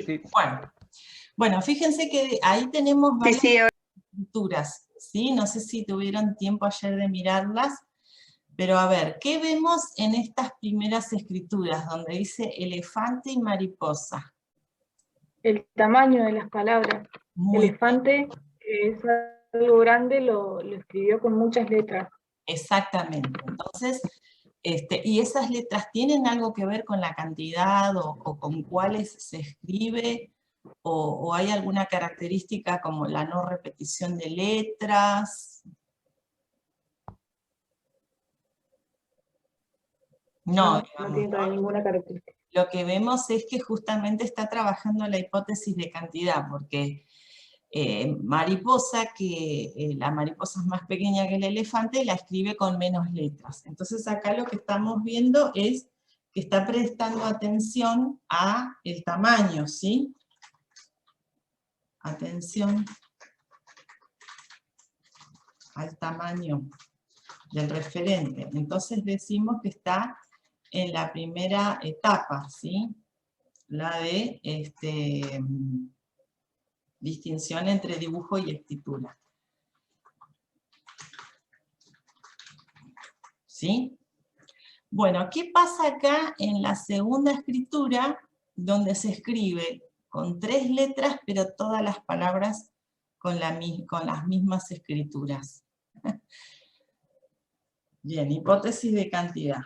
Sí. Bueno, fíjense que ahí tenemos varias Sí, escrituras, ¿sí? No sé si tuvieron tiempo ayer de mirarlas, pero a ver, ¿qué vemos en estas primeras escrituras donde dice elefante y mariposa? El tamaño de las palabras. Muy Elefante, que es algo grande, lo escribió con muchas letras. Exactamente. Entonces, ¿y esas letras tienen algo que ver con la cantidad o con cuáles se escribe? ¿O hay alguna característica como la no repetición de letras? No, No digamos, tiene ¿no? ninguna característica. Lo que vemos es que justamente está trabajando la hipótesis de cantidad, porque mariposa, la mariposa es más pequeña que el elefante, la escribe con menos letras. Entonces acá lo que estamos viendo es que está prestando atención a el tamaño, ¿sí? Atención al tamaño del referente. Entonces decimos que está en la primera etapa, ¿sí? La de distinción entre dibujo y escritura. ¿Sí? Bueno, ¿qué pasa acá en la segunda escritura, donde se escribe con 3 letras, pero todas las palabras con las mismas escrituras? Bien, hipótesis de cantidad.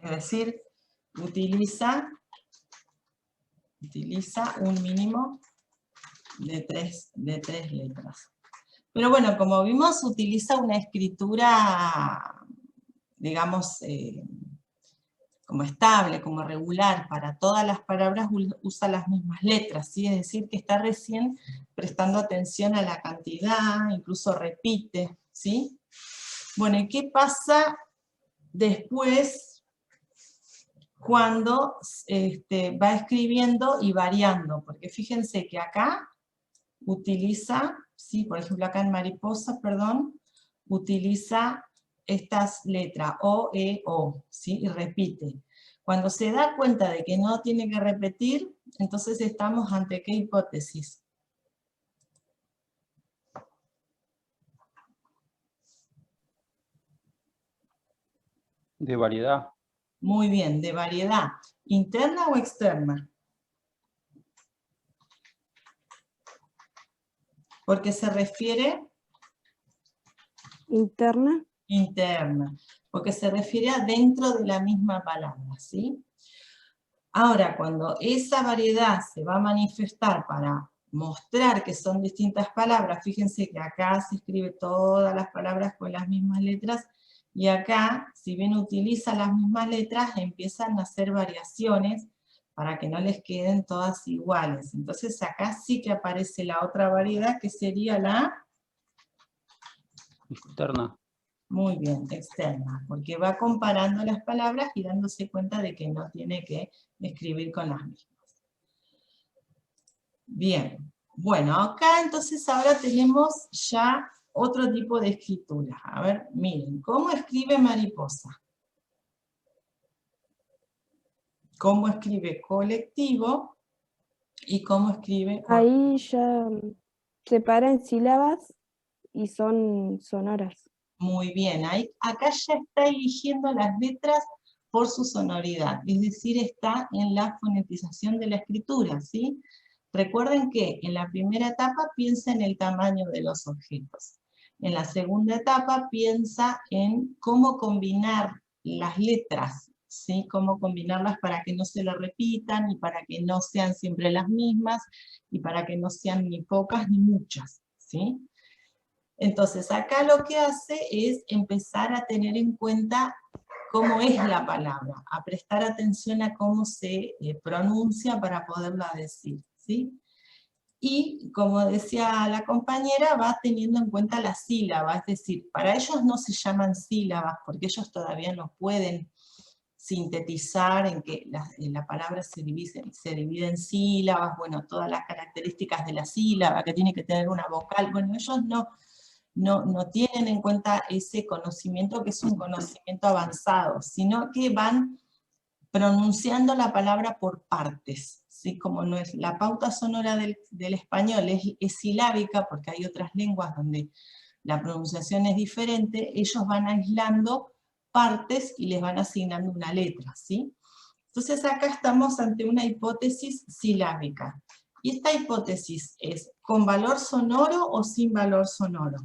Es decir, utiliza un mínimo de tres letras. Pero bueno, como vimos, utiliza una escritura, digamos, como estable, como regular, para todas las palabras usa las mismas letras, ¿sí? Es decir, que está recién prestando atención a la cantidad, incluso repite, ¿sí? Bueno, ¿y qué pasa después cuando va escribiendo y variando? Porque fíjense que acá utiliza, ¿sí? Por ejemplo acá en mariposa, perdón, utiliza estas letras O, E, O, ¿sí? Y repite. Cuando se da cuenta de que no tiene que repetir, entonces estamos ante ¿qué hipótesis? De variedad. Muy bien, de variedad. ¿Interna o externa? Porque se refiere... Interna. Interna, porque se refiere a dentro de la misma palabra, ¿sí? Ahora, cuando esa variedad se va a manifestar para mostrar que son distintas palabras, fíjense que acá se escribe todas las palabras con las mismas letras, y acá, si bien utiliza las mismas letras, empiezan a hacer variaciones para que no les queden todas iguales. Entonces acá sí que aparece la otra variedad, que sería la... Externa. Muy bien, externa, porque va comparando las palabras y dándose cuenta de que no tiene que escribir con las mismas. Bien, bueno, acá entonces ahora tenemos ya otro tipo de escritura. A ver, miren, ¿cómo escribe mariposa? ¿Cómo escribe colectivo? ¿Y cómo escribe? Ahí ya separa en sílabas y son sonoras. Muy bien, acá ya está eligiendo las letras por su sonoridad, es decir, está en la fonetización de la escritura, ¿sí? Recuerden que en la primera etapa piensa en el tamaño de los objetos. En la segunda etapa piensa en cómo combinar las letras, ¿sí? Cómo combinarlas para que no se lo repitan y para que no sean siempre las mismas y para que no sean ni pocas ni muchas, ¿sí? Entonces acá lo que hace es empezar a tener en cuenta cómo es la palabra, a prestar atención a cómo se pronuncia para poderla decir, ¿sí? Y como decía la compañera, va teniendo en cuenta la sílaba, es decir, para ellos no se llaman sílabas, porque ellos todavía no pueden sintetizar en que la palabra se divide en sílabas, bueno, todas las características de la sílaba, que tiene que tener una vocal, bueno, ellos no tienen en cuenta ese conocimiento que es un conocimiento avanzado, sino que van pronunciando la palabra por partes, ¿sí? Como no es la pauta sonora del español es silábica, porque hay otras lenguas donde la pronunciación es diferente, ellos van aislando partes y les van asignando una letra, ¿sí? Entonces acá estamos ante una hipótesis silábica. ¿Y esta hipótesis es con valor sonoro o sin valor sonoro?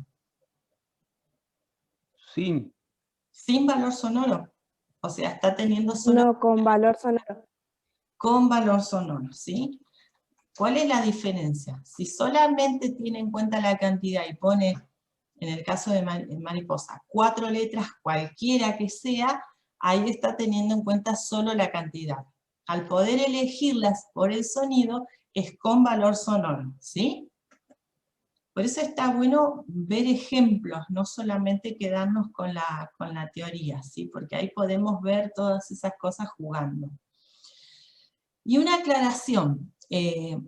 Sin. Sin valor sonoro. O sea, está teniendo solo No, con valor sonoro. con valor sonoro, ¿sí? ¿Cuál es la diferencia? Si solamente tiene en cuenta la cantidad y pone, en el caso de mariposa, 4 letras, cualquiera que sea, ahí está teniendo en cuenta solo la cantidad. Al poder elegirlas por el sonido, es con valor sonoro, ¿sí? Por eso está bueno ver ejemplos, no solamente quedarnos con la teoría, ¿sí? Porque ahí podemos ver todas esas cosas jugando. Y una aclaración,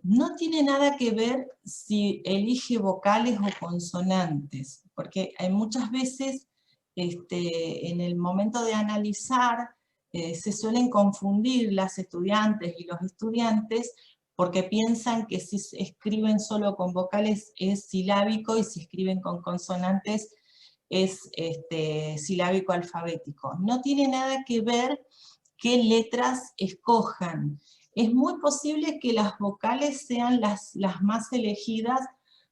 no tiene nada que ver si elige vocales o consonantes, porque hay muchas veces en el momento de analizar se suelen confundir las estudiantes y los estudiantes porque piensan que si escriben solo con vocales es silábico y si escriben con consonantes es silábico alfabético. No tiene nada que ver qué letras escojan. Es muy posible que las vocales sean las más elegidas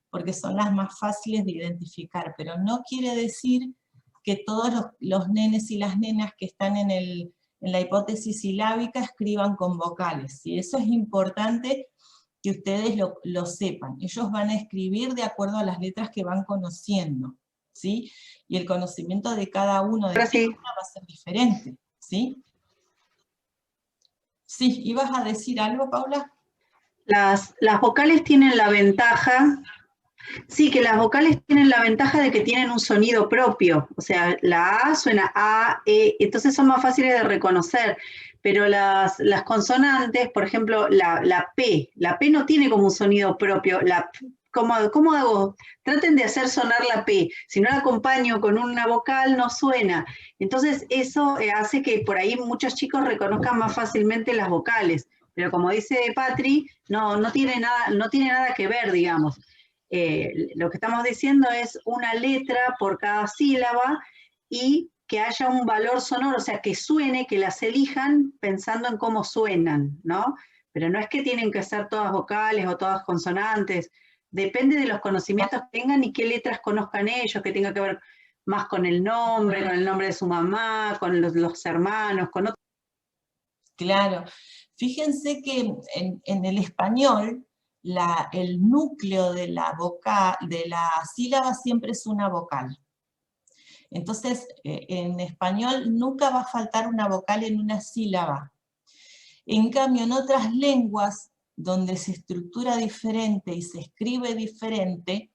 porque son las más fáciles de identificar, pero no quiere decir que todos los nenes y las nenas que están en la hipótesis silábica escriban con vocales, ¿sí? Eso es importante que ustedes lo sepan. Ellos van a escribir de acuerdo a las letras que van conociendo, ¿sí? Y el conocimiento de cada uno de cada una va a ser diferente, ¿sí? Sí, ¿ibas a decir algo, Paula? Las vocales tienen la ventaja, sí, que las vocales tienen la ventaja de que tienen un sonido propio, o sea, la A suena A, E, entonces son más fáciles de reconocer, pero las consonantes, por ejemplo, la P no tiene como un sonido propio, ¿cómo hago? Traten de hacer sonar la P, si no la acompaño con una vocal no suena, entonces eso hace que por ahí muchos chicos reconozcan más fácilmente las vocales, pero como dice Patri, no tiene nada que ver, digamos. Lo que estamos diciendo es una letra por cada sílaba y que haya un valor sonoro, o sea, que suene, que las elijan pensando en cómo suenan, ¿no? Pero no es que tienen que ser todas vocales o todas consonantes, depende de los conocimientos que tengan y qué letras conozcan ellos, que tenga que ver más con el nombre de su mamá, con los hermanos, con otros. Claro, fíjense que en el español, el núcleo de la sílaba siempre es una vocal. Entonces, en español nunca va a faltar una vocal en una sílaba. En cambio, en otras lenguas, donde se estructura diferente y se escribe diferente,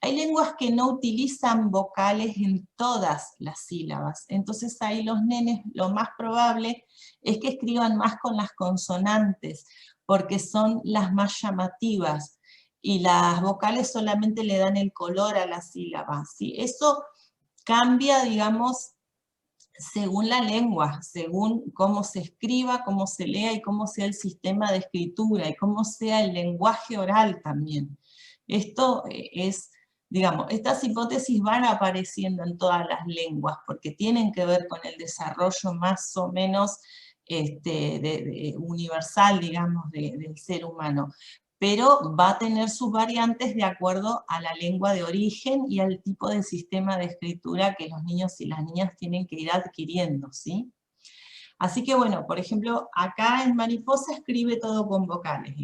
hay lenguas que no utilizan vocales en todas las sílabas. Entonces ahí los nenes, lo más probable es que escriban más con las consonantes, porque son las más llamativas, y las vocales solamente le dan el color a la sílaba, ¿sí? Eso cambia, digamos, según la lengua, según cómo se escriba, cómo se lea y cómo sea el sistema de escritura y cómo sea el lenguaje oral también. Esto es, digamos, estas hipótesis van apareciendo en todas las lenguas porque tienen que ver con el desarrollo más o menos universal, digamos, del ser humano. Pero va a tener sus variantes de acuerdo a la lengua de origen y al tipo de sistema de escritura que los niños y las niñas tienen que ir adquiriendo, ¿sí? Así que bueno, por ejemplo, acá en Mariposa escribe todo con vocales,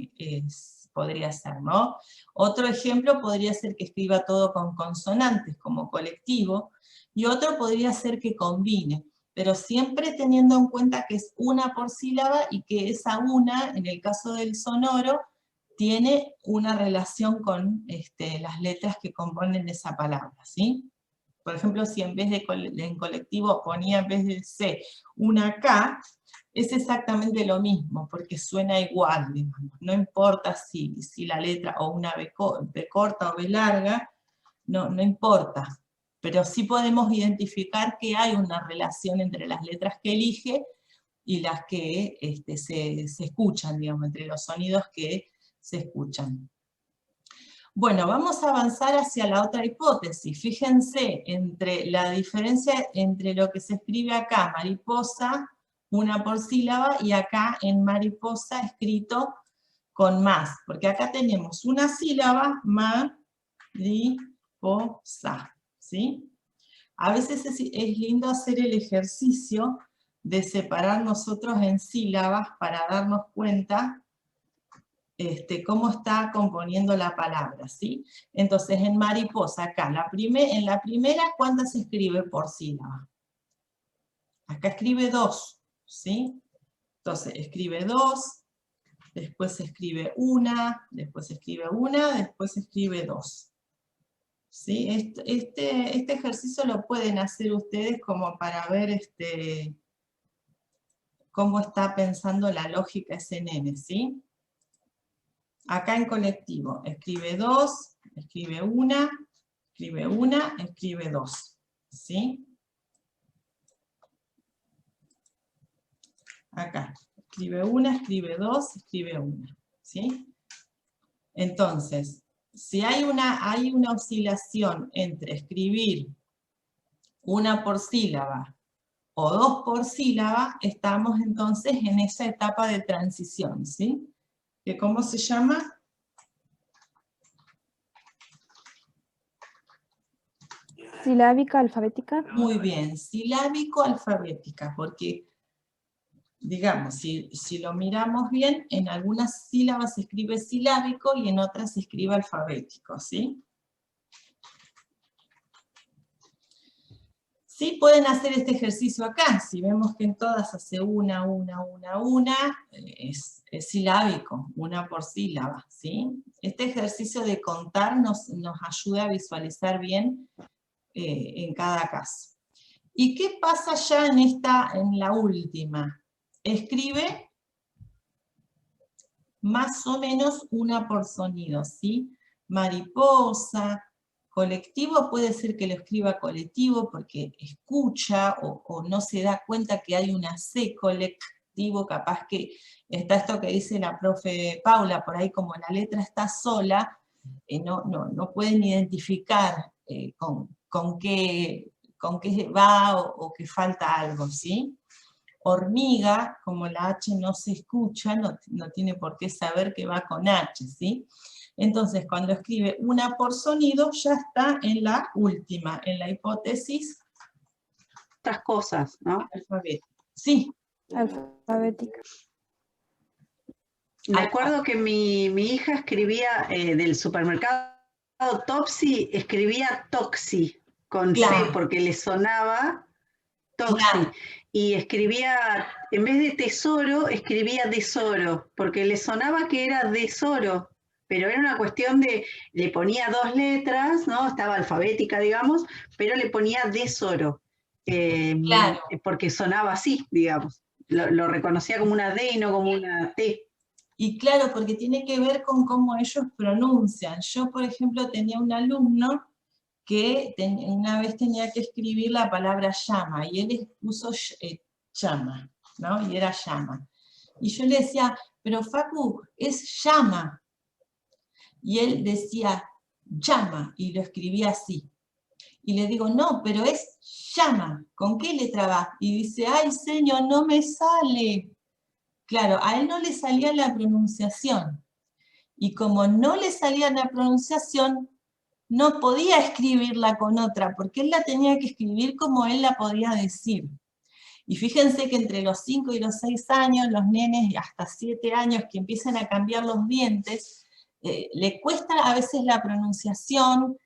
podría ser, ¿no? Otro ejemplo podría ser que escriba todo con consonantes, como colectivo, y otro podría ser que combine, pero siempre teniendo en cuenta que es una por sílaba y que esa una, en el caso del sonoro, tiene una relación con las letras que componen esa palabra, ¿sí? Por ejemplo, si en vez de en colectivo ponía en vez de C una K, es exactamente lo mismo, porque suena igual, digamos. No importa si la letra o una B corta o B larga, no importa. Pero sí podemos identificar que hay una relación entre las letras que elige y las que se escuchan, digamos, entre los sonidos que se escuchan. Bueno, vamos a avanzar hacia la otra hipótesis. Fíjense entre la diferencia entre lo que se escribe acá, mariposa, una por sílaba, y acá en mariposa escrito con más, porque acá tenemos una sílaba, mariposa, ¿sí? A veces es lindo hacer el ejercicio de separar nosotros en sílabas para darnos cuenta cómo está componiendo la palabra, ¿sí? Entonces, en mariposa, acá, en la primera, ¿cuántas se escribe por sílaba? Acá escribe 2, ¿sí? Entonces, escribe 2, después se escribe 1, después se escribe 1, después se escribe 2. ¿Sí? Este ejercicio lo pueden hacer ustedes como para ver cómo está pensando la lógica ese nene, ¿sí? Acá en colectivo, escribe 2, escribe 1, escribe 1, escribe 2, ¿sí? Acá, escribe 1, escribe 2, escribe 1, ¿sí? Entonces, si hay una oscilación entre escribir 1 por sílaba o 2 por sílaba, estamos entonces en esa etapa de transición, ¿sí? ¿Que cómo se llama? Silábica, alfabética. Muy bien, silábico-alfabética, porque, digamos, si lo miramos bien, en algunas sílabas se escribe silábico y en otras se escribe alfabético, ¿sí? Sí, pueden hacer este ejercicio acá. Si vemos que en todas hace una, es silábico, 1 por sílaba, ¿sí? Este ejercicio de contar nos ayuda a visualizar bien en cada caso. ¿Y qué pasa ya en la última? Escribe más o menos 1 por sonido, ¿sí? Mariposa. Colectivo puede ser que lo escriba colectivo porque escucha o no se da cuenta que hay una C colectivo, capaz que está esto que dice la profe Paula, por ahí como la letra está sola, no pueden identificar con qué va o que falta algo, ¿sí? Hormiga, como la H no se escucha, no tiene por qué saber que va con H, ¿sí? Entonces, cuando escribe 1 por sonido, ya está en la última, en la hipótesis Otras cosas, ¿no? alfabética. Sí. Alfabética. Me acuerdo que mi hija escribía del supermercado Topsy, escribía Toxi con Claro. C, porque le sonaba Toxi. Claro. Y escribía, en vez de tesoro, escribía desoro, porque le sonaba que era desoro, pero era una cuestión de, le ponía 2 letras, ¿no? Estaba alfabética, digamos, pero le ponía desoro, Claro. porque sonaba así, digamos. Lo reconocía como una D y no como una T. Y claro, porque tiene que ver con cómo ellos pronuncian. Yo, por ejemplo, tenía un alumno que una vez tenía que escribir la palabra llama, y él puso llama, ¿no? Y era llama. Y yo le decía, pero Facu, es llama. Y él decía, llama, y lo escribía así. Y le digo, no, pero es llama, ¿con qué letra va? Y dice, ay señor, no me sale. Claro, a él no le salía la pronunciación. Y como no le salía la pronunciación, no podía escribirla con otra, porque él la tenía que escribir como él la podía decir. Y fíjense que entre los 5 y los 6 años, los nenes hasta 7 años que empiezan a cambiar los dientes, le cuesta a veces la pronunciación,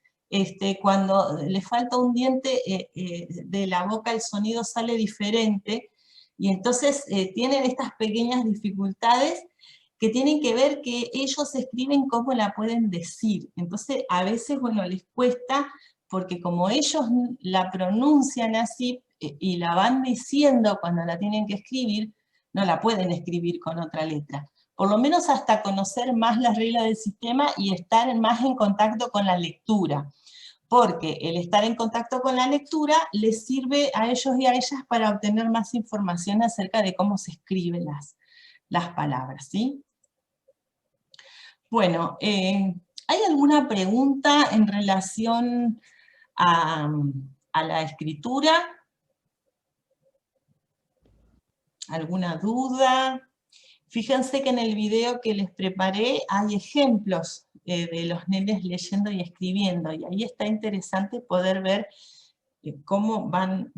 cuando le falta un diente de la boca el sonido sale diferente, y entonces tienen estas pequeñas dificultades que tienen que ver que ellos escriben cómo la pueden decir. Entonces a veces, bueno, les cuesta, porque como ellos la pronuncian así y la van diciendo cuando la tienen que escribir, no la pueden escribir con otra letra. Por lo menos hasta conocer más las reglas del sistema y estar más en contacto con la lectura. porque el estar en contacto con la lectura les sirve a ellos y a ellas para obtener más información acerca de cómo se escriben las palabras, ¿sí? Bueno, ¿hay alguna pregunta en relación a la escritura? ¿Alguna duda? Fíjense que en el video que les preparé hay ejemplos de los nenes leyendo y escribiendo, y ahí está interesante poder ver cómo van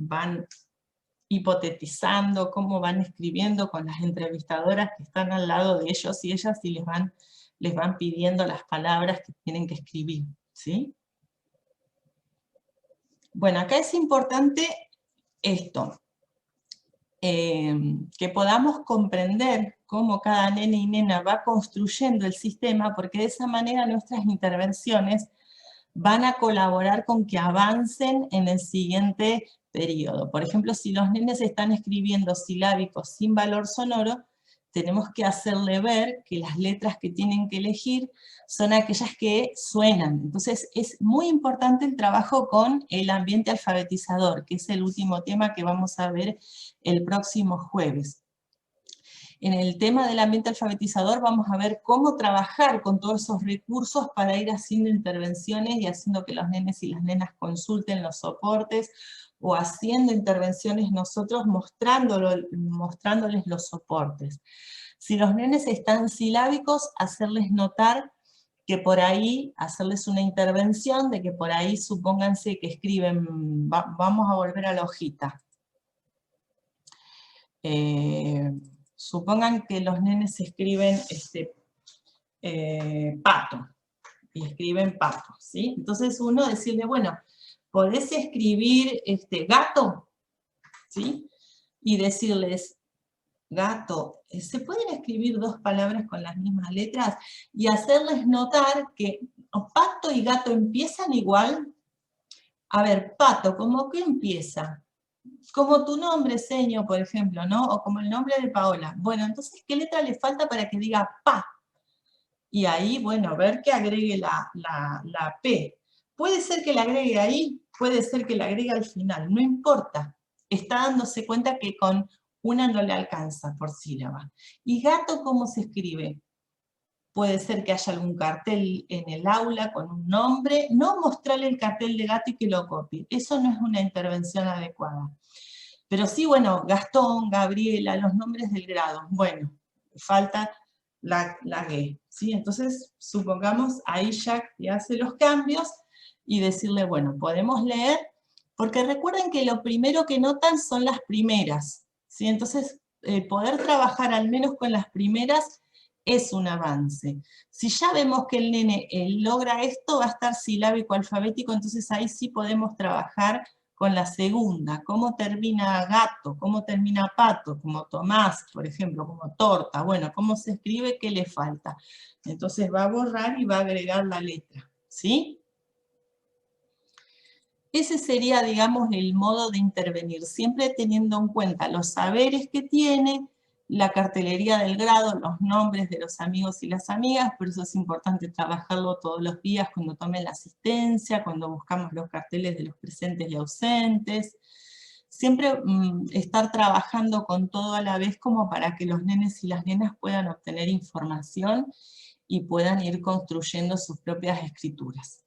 hipotetizando, cómo van escribiendo con las entrevistadoras que están al lado de ellos y ellas, y les van pidiendo las palabras que tienen que escribir, ¿sí? Bueno, acá es importante esto, que podamos comprender cómo cada nene y nena va construyendo el sistema, porque de esa manera nuestras intervenciones van a colaborar con que avancen en el siguiente periodo. Por ejemplo, si los nenes están escribiendo silábicos sin valor sonoro, tenemos que hacerle ver que las letras que tienen que elegir son aquellas que suenan. Entonces es muy importante el trabajo con el ambiente alfabetizador, que es el último tema que vamos a ver el próximo jueves. En el tema del ambiente alfabetizador vamos a ver cómo trabajar con todos esos recursos para ir haciendo intervenciones y haciendo que los nenes y las nenas consulten los soportes, o haciendo intervenciones nosotros mostrándoles los soportes. Si los nenes están silábicos, hacerles notar que por ahí, hacerles una intervención de que por ahí supónganse que escriben, vamos a volver a la hojita. Supongan que los nenes escriben pato, y escriben pato, ¿sí? Entonces uno decirle, bueno, ¿podés escribir gato? ¿Sí? Y decirles, gato, ¿se pueden escribir dos palabras con las mismas letras? Y hacerles notar que pato y gato empiezan igual. A ver, pato, ¿cómo que empieza? Como tu nombre, Seño, por ejemplo, ¿no? O como el nombre de Paola. Bueno, entonces, ¿qué letra le falta para que diga pa? Y ahí, bueno, ver que agregue la P. Puede ser que la agregue ahí, puede ser que la agregue al final, no importa. Está dándose cuenta que con una no le alcanza por sílaba. ¿Y gato cómo se escribe? Puede ser que haya algún cartel en el aula con un nombre, no mostrarle el cartel de gato y que lo copie. Eso no es una intervención adecuada. Pero sí, bueno, Gastón, Gabriela, los nombres del grado. Bueno, falta la G, ¿sí? Entonces, supongamos, ahí ya que hace los cambios y decirle, bueno, podemos leer, porque recuerden que lo primero que notan son las primeras, ¿sí? Entonces, poder trabajar al menos con las primeras es un avance. Si ya vemos que el nene logra esto, va a estar silábico alfabético, entonces ahí sí podemos trabajar con la segunda, cómo termina gato, cómo termina pato, como Tomás, por ejemplo, como torta, bueno, cómo se escribe, qué le falta. Entonces va a borrar y va a agregar la letra, ¿sí? Ese sería, digamos, el modo de intervenir, siempre teniendo en cuenta los saberes que tiene, la cartelería del grado, los nombres de los amigos y las amigas, por eso es importante trabajarlo todos los días cuando tomen la asistencia, cuando buscamos los carteles de los presentes y ausentes. Siempre estar trabajando con todo a la vez como para que los nenes y las nenas puedan obtener información y puedan ir construyendo sus propias escrituras.